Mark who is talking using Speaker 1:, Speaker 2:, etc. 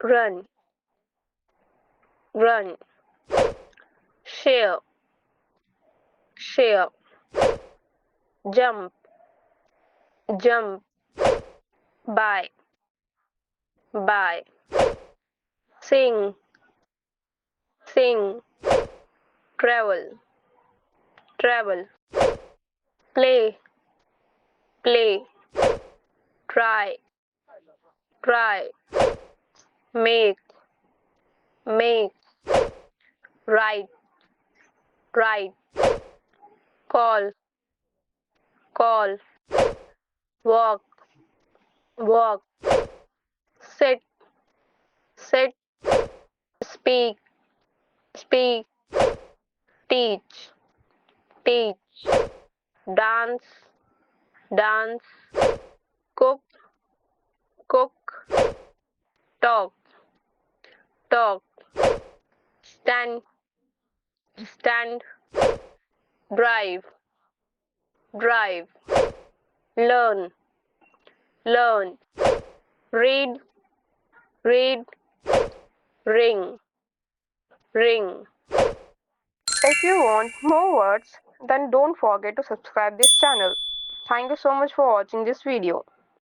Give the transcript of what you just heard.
Speaker 1: run, run, share, share, jump, jump, buy, buy, sing, sing, travel, travel, play, play, try, try, make, make, write, write, call, call, walk, walk, sit, sit, speak, speak, teach, teach, dance, dance, cook, cook, talk, talk, stand, stand, drive, drive, learn, learn, read, read, ring, ring. If you want more words, then don't forget to subscribe this channel. Thank you so much for watching this video.